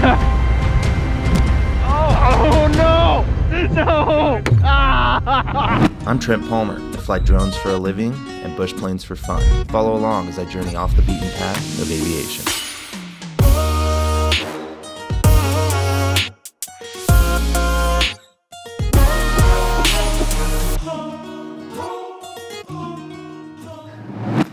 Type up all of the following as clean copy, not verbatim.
Oh no! No! Ah! I'm Trent Palmer. I fly drones for a living and bush planes for fun. Follow along as I journey off the beaten path of aviation.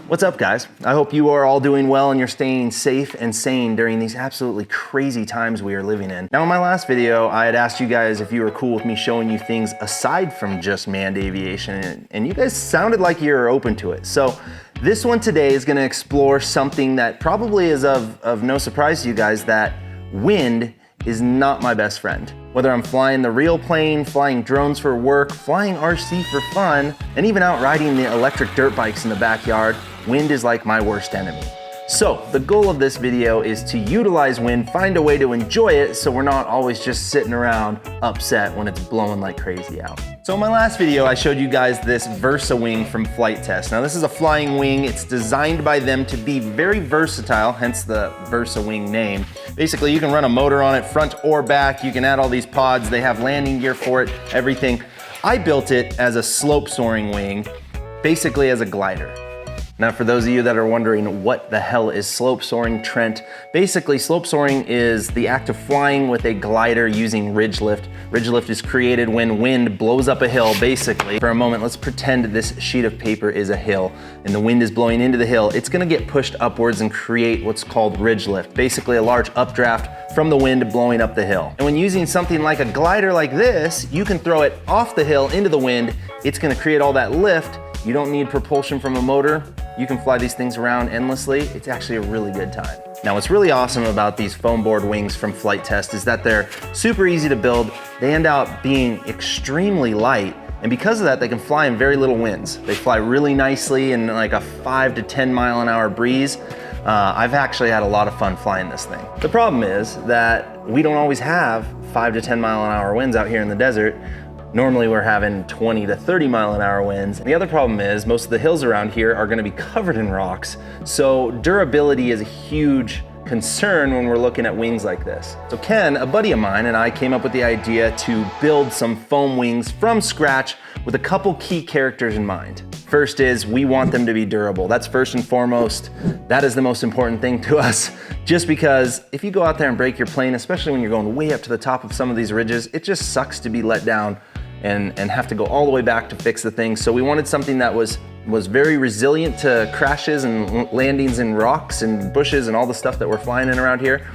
What's up, guys? I hope you are all doing well and you're staying safe and sane during these absolutely crazy times we are living in. Now, in my last video, I had asked you guys if you were cool with me showing you things aside from just manned aviation, and you guys sounded like you're open to it. So this one today is gonna explore something that probably is of no surprise to you guys, that wind is not my best friend. Whether I'm flying the real plane, flying drones for work, flying RC for fun, and even out riding the electric dirt bikes in the backyard, wind is like my worst enemy. So the goal of this video is to utilize wind, find a way to enjoy it so we're not always just sitting around upset when it's blowing like crazy out. So in my last video, I showed you guys this Versa wing from Flight Test. Now this is a flying wing. It's designed by them to be very versatile, hence the Versa wing name. Basically, you can run a motor on it, front or back. You can add all these pods. They have landing gear for it, everything. I built it as a slope soaring wing, basically as a glider. Now, for those of you that are wondering what the hell is slope soaring, Trent, basically slope soaring is the act of flying with a glider using ridge lift. Ridge lift is created when wind blows up a hill, basically. For a moment, let's pretend this sheet of paper is a hill and the wind is blowing into the hill. It's gonna get pushed upwards and create what's called ridge lift, basically a large updraft from the wind blowing up the hill. And when using something like a glider like this, you can throw it off the hill into the wind. It's gonna create all that lift. You don't need propulsion from a motor. You can fly these things around endlessly. It's actually a really good time. Now, what's really awesome about these foam board wings from Flight Test is that they're super easy to build. They end up being extremely light, and because of that, they can fly in very little winds. They fly really nicely in like a 5 to 10 mile an hour breeze. I've actually had a lot of fun flying this thing. The problem is that we don't always have 5 to 10 mile an hour winds out here in the desert. Normally we're having 20 to 30 mile an hour winds. And the other problem is most of the hills around here are gonna be covered in rocks. So durability is a huge concern when we're looking at wings like this. So Ken, a buddy of mine, and I came up with the idea to build some foam wings from scratch with a couple key characters in mind. First is we want them to be durable. That's first and foremost. That is the most important thing to us, just because if you go out there and break your plane, especially when you're going way up to the top of some of these ridges, it just sucks to be let down and have to go all the way back to fix the thing. So we wanted something that was very resilient to crashes and landings in rocks and bushes and all the stuff that we're flying in around here.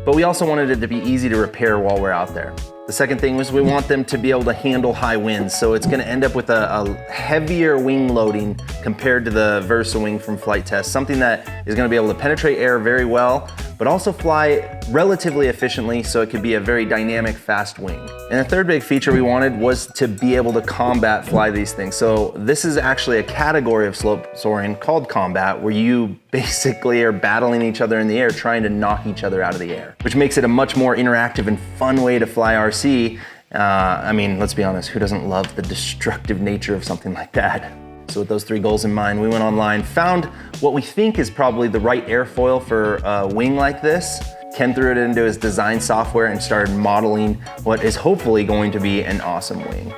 But we also wanted it to be easy to repair while we're out there. The second thing was we want them to be able to handle high winds. So it's gonna end up with a heavier wing loading compared to the Versa wing from Flight Test, something that is gonna be able to penetrate air very well, but also fly relatively efficiently so it could be a very dynamic, fast wing. And the third big feature we wanted was to be able to combat fly these things. So this is actually a category of slope soaring called combat, where you basically are battling each other in the air, trying to knock each other out of the air, which makes it a much more interactive and fun way to fly RC. I mean, let's be honest, who doesn't love the destructive nature of something like that? So with those three goals in mind, we went online, found what we think is probably the right airfoil for a wing like this. Ken threw it into his design software and started modeling what is hopefully going to be an awesome wing.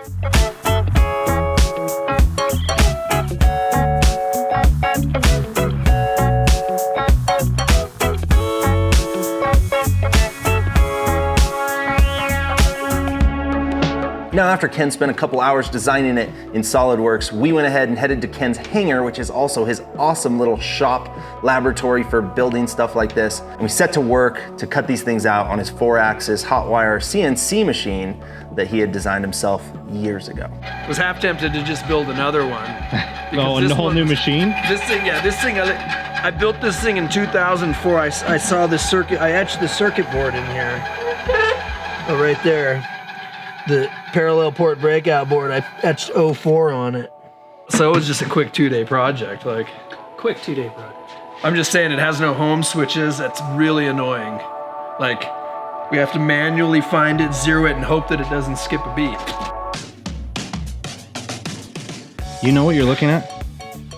Now, after Ken spent a couple hours designing it in SolidWorks, we went ahead and headed to Ken's hangar, which is also his awesome little shop laboratory for building stuff like this. And we set to work to cut these things out on his 4-axis hot wire CNC machine that he had designed himself years ago. I was half tempted to just build another one. Oh, a whole new machine? This thing, I built this thing in 2004. I saw the circuit, I etched the circuit board in here. Oh, right there. The parallel port breakout board, I etched 04 on it. So it was just a quick 2-day project, like. Quick 2-day project. I'm just saying it has no home switches. That's really annoying. Like, we have to manually find it, zero it, and hope that it doesn't skip a beat. You know what you're looking at?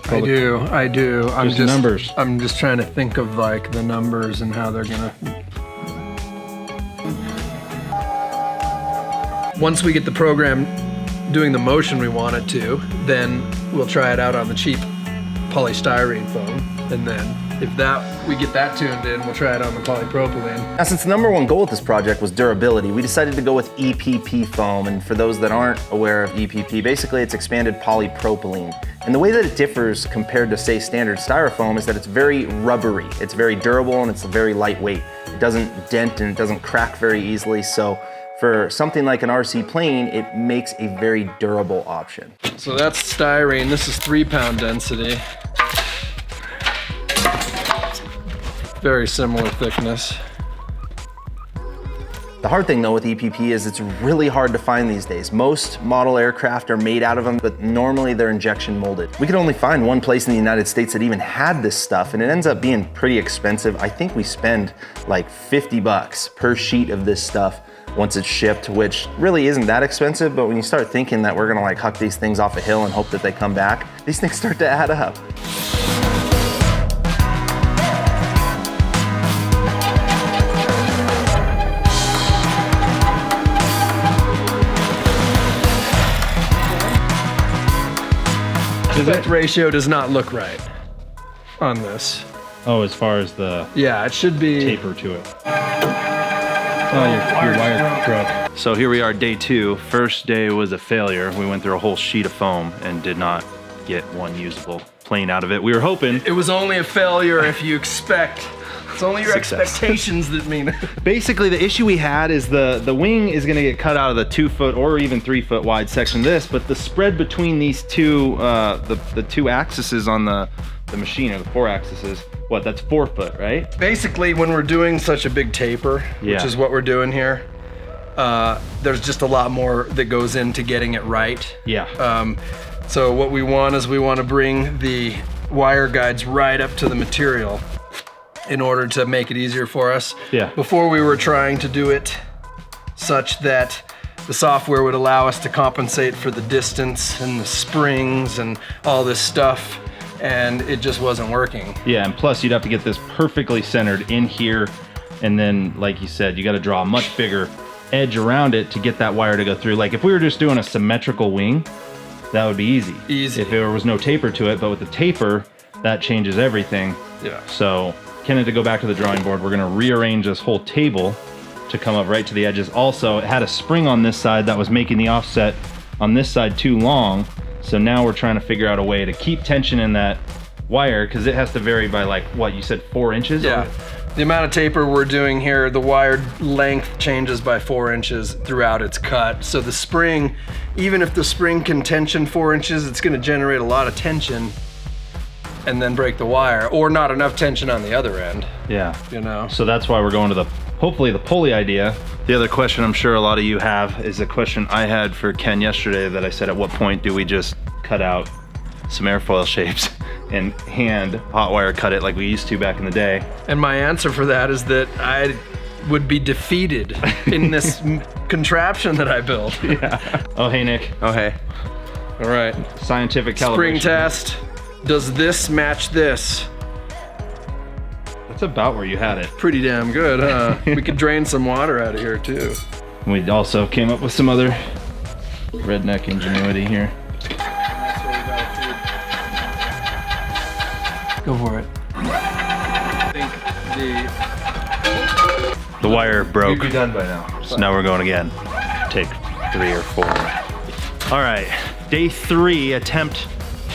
I do. I'm Just numbers. I'm just trying to think of like the numbers and how they're gonna. Once we get the program doing the motion we want it to, then we'll try it out on the cheap polystyrene foam. And then if we get that tuned in, we'll try it on the polypropylene. Now, since the #1 goal with this project was durability, we decided to go with EPP foam. And for those that aren't aware of EPP, basically it's expanded polypropylene. And the way that it differs compared to, say, standard styrofoam is that it's very rubbery. It's very durable and it's very lightweight. It doesn't dent and it doesn't crack very easily. So for something like an RC plane, it makes a very durable option. So that's styrene. This is 3-pound density. Very similar thickness. The hard thing though with EPP is it's really hard to find these days. Most model aircraft are made out of them, but normally they're injection molded. We could only find one place in the United States that even had this stuff, and it ends up being pretty expensive. I think we spend like 50 bucks per sheet of this stuff once it's shipped, which really isn't that expensive, but when you start thinking that we're gonna like huck these things off a hill and hope that they come back, these things start to add up. The aspect ratio does not look right on this. Oh, as far as the Yeah, it should be taper to it. Oh, your wire broke. So here we are, day 2. First day was a failure. We went through a whole sheet of foam and did not get one usable plane out of it. We were hoping. It was only a failure if you expect. It's only your Success. expectations that mean it. Basically, the issue we had is the wing is going to get cut out of the 2-foot or even 3-foot wide section of this, but the spread between these two, the two axes on the machine, or the 4 axes, what, that's 4 foot, right? Basically, when we're doing such a big taper, Yeah. which is what we're doing here, there's just a lot more that goes into getting it right. Yeah. So what we want is we want to bring the wire guides right up to the material in order to make it easier for us. Yeah. Before we were trying to do it such that the software would allow us to compensate for the distance and the springs and all this stuff, and it just wasn't working. Yeah, and plus you'd have to get this perfectly centered in here, and then, like you said, you got to draw a much bigger edge around it to get that wire to go through. Like if we were just doing a symmetrical wing, that would be easy. Easy. If there was no taper to it, but with the taper, that changes everything. Yeah. So, Ken had to go back to the drawing board. We're gonna rearrange this whole table to come up right to the edges. Also, it had a spring on this side that was making the offset on this side too long. So now we're trying to figure out a way to keep tension in that wire, because it has to vary by, like, what, you said 4 inches? Yeah. The amount of taper we're doing here, the wire length changes by 4 inches throughout its cut. So the spring, even if the spring can tension 4 inches, it's gonna generate a lot of tension and then break the wire, or not enough tension on the other end. Yeah. You know? So that's why we're going to the, hopefully the pulley idea. The other question I'm sure a lot of you have is a question I had for Ken yesterday that I said, at what point do we just cut out some airfoil shapes and hand hot wire cut it like we used to back in the day? And my answer for that is that I would be defeated in this contraption that I built. Yeah. Oh, hey, Nick. Oh, hey. All right. Scientific calibration. Spring test. Does this match this? That's about where you had it. Pretty damn good, huh? We could drain some water out of here too. We also came up with some other redneck ingenuity here. Go for it. I think The wire broke. we'd be done by now. So now we're going again. Take 3 or 4. All right, day 3, attempt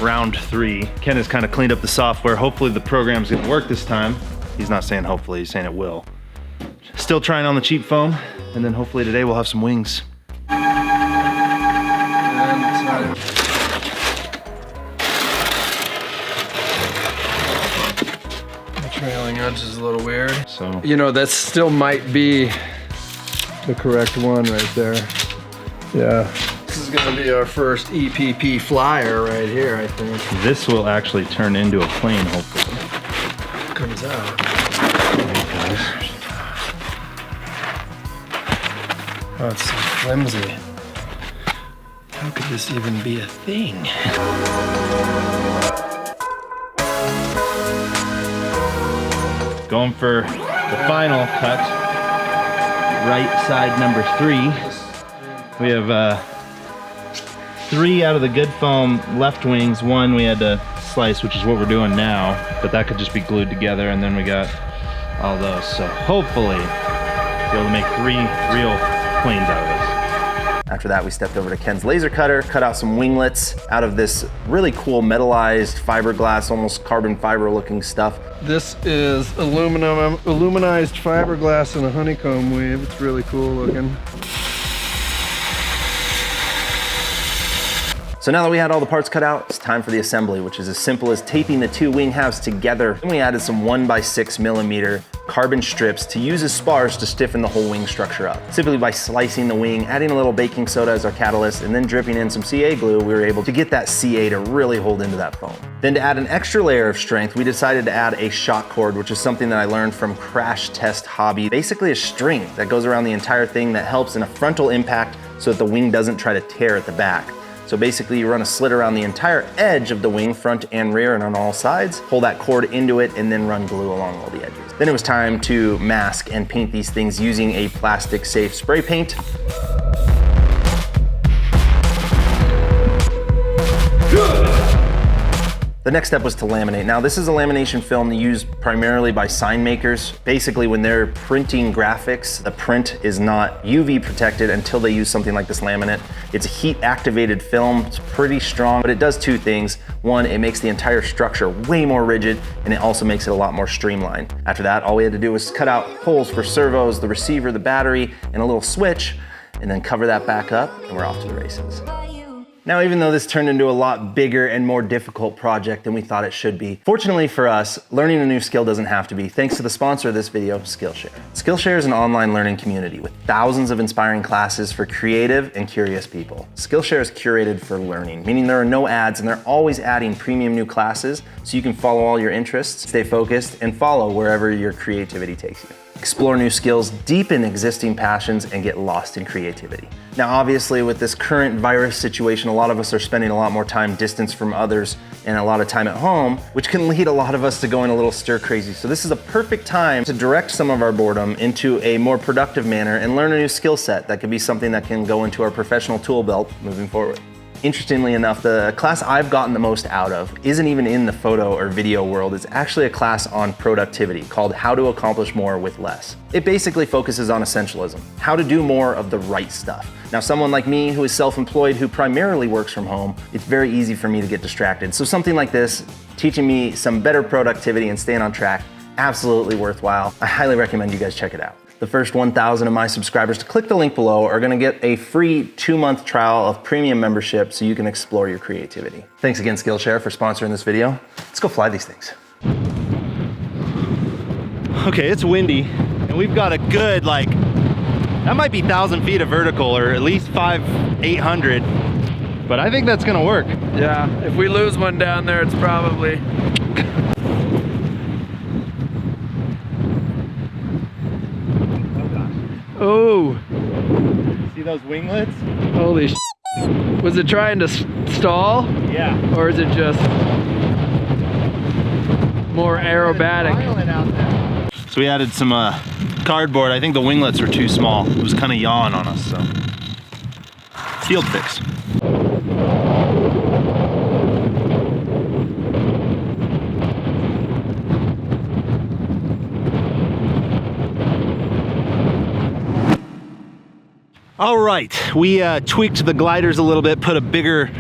round 3. Ken has kind of cleaned up the software. Hopefully the program's gonna work this time. He's not saying hopefully, he's saying it will. Still trying on the cheap foam, and then hopefully today we'll have some wings. The trailing edge is a little weird. So, You know, that still might be the correct one right there. Yeah. This is gonna be our first EPP flyer right here, I think. this will actually turn into a plane, hopefully. Comes out. Oh, it's so flimsy. How could this even be a thing? Going for the final cut. right side number 3. We have 3 out of the good foam left wings. 1 we had to slice, which is what we're doing now, but that could just be glued together, and then we got all those. So hopefully be able to make 3 real planes out of this. After that, we stepped over to Ken's laser cutter, cut out some winglets out of this really cool metallized fiberglass, almost carbon fiber looking stuff. This is aluminized fiberglass in a honeycomb weave. It's really cool looking. So now that we had all the parts cut out, it's time for the assembly, which is as simple as taping the 2 wing halves together. Then we added some 1x6mm carbon strips to use as spars to stiffen the whole wing structure up. Simply by slicing the wing, adding a little baking soda as our catalyst, and then dripping in some CA glue, we were able to get that CA to really hold into that foam. Then to add an extra layer of strength, we decided to add a shock cord, which is something that I learned from Crash Test Hobby. Basically a string that goes around the entire thing that helps in a frontal impact so that the wing doesn't try to tear at the back. So basically you run a slit around the entire edge of the wing, front and rear and on all sides, pull that cord into it, and then run glue along all the edges. Then it was time to mask and paint these things using a plastic safe spray paint. The next step was to laminate. Now this is a lamination film used primarily by sign makers. Basically when they're printing graphics, the print is not UV protected until they use something like this laminate. It's a heat activated film, it's pretty strong, but it does 2 things. 1, it makes the entire structure way more rigid, and it also makes it a lot more streamlined. After that, all we had to do was cut out holes for servos, the receiver, the battery, and a little switch, and then cover that back up, and we're off to the races. Now, even though this turned into a lot bigger and more difficult project than we thought it should be, fortunately for us, learning a new skill doesn't have to be, thanks to the sponsor of this video, Skillshare. Skillshare is an online learning community with thousands of inspiring classes for creative and curious people. Skillshare is curated for learning, meaning there are no ads and they're always adding premium new classes so you can follow all your interests, stay focused, and follow wherever your creativity takes you. Explore new skills, deepen existing passions, and get lost in creativity. Now, obviously, with this current virus situation, a lot of us are spending a lot more time distance from others and a lot of time at home, which can lead a lot of us to going a little stir crazy. So this is a perfect time to direct some of our boredom into a more productive manner and learn a new skill set that could be something that can go into our professional tool belt moving forward. Interestingly enough, the class I've gotten the most out of isn't even in the photo or video world. It's actually a class on productivity called How to Accomplish More with Less. It basically focuses on essentialism, how to do more of the right stuff. Now, someone like me who is self-employed, who primarily works from home, it's very easy for me to get distracted. So something like this, teaching me some better productivity and staying on track, absolutely worthwhile. I highly recommend you guys check it out. The first 1,000 of my subscribers to click the link below are gonna get a free 2-month trial of premium membership so you can explore your creativity. Thanks again, Skillshare, for sponsoring this video. Let's go fly these things. Okay, it's windy, and we've got a good, like, that might be 1,000 feet of vertical, or at least 800, but I think that's gonna work. Yeah, if we lose one down there, it's probably... Oh! See those winglets? Holy sh**. Was it trying to stall? Yeah. Or is it just more aerobatic? Out there. So we added some cardboard. I think the winglets were too small. It was kind of yawing on us, so. Field fix. All right, we tweaked the gliders a little bit, put a bigger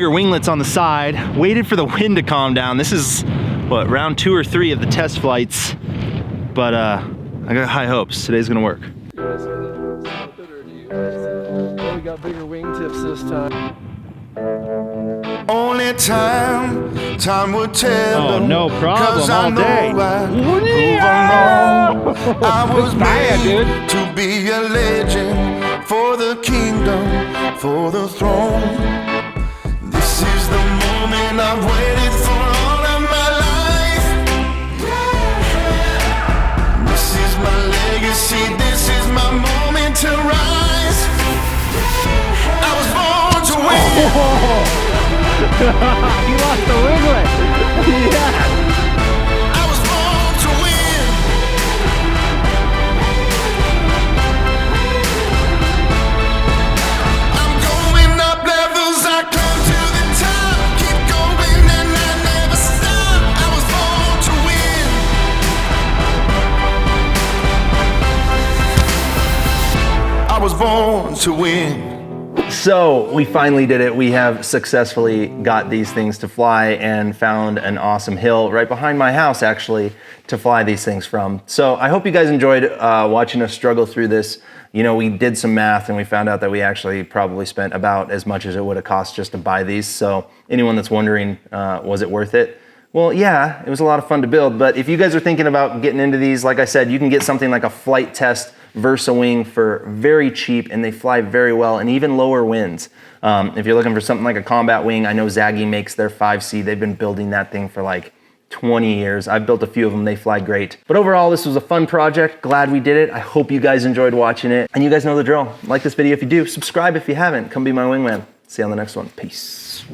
winglets on the side, waited for the wind to calm down. This is, what, round 2 or 3 of the test flights, but I got high hopes. Today's gonna work. We got bigger wingtips this time. Only time will tell. Oh, no problem, all day. I was made to be a legend for the kingdom, for the throne. This is the moment I've waited for all of my life. This is my legacy, this is my moment to rise. I was born to win. He lost the winglet. Yeah. I was born to win. was born to win. So we finally did it. We have successfully got these things to fly and found an awesome hill right behind my house actually to fly these things from. So I hope you guys enjoyed watching us struggle through this. You know, we did some math and we found out that we actually probably spent about as much as it would have cost just to buy these. So anyone that's wondering, was it worth it? Well, yeah, it was a lot of fun to build, but if you guys are thinking about getting into these, like I said, you can get something like a flight test Versa wing for very cheap, and they fly very well and even lower winds. If you're looking for something like a combat wing, I know Zaggy makes their 5C. They've been building that thing for like 20 years. I've built a few of them, they fly great. But overall, this was a fun project. Glad we did it. I hope you guys enjoyed watching it. And you guys know the drill. Like this video if you do, subscribe if you haven't. Come be my wingman. See you on the next one. Peace.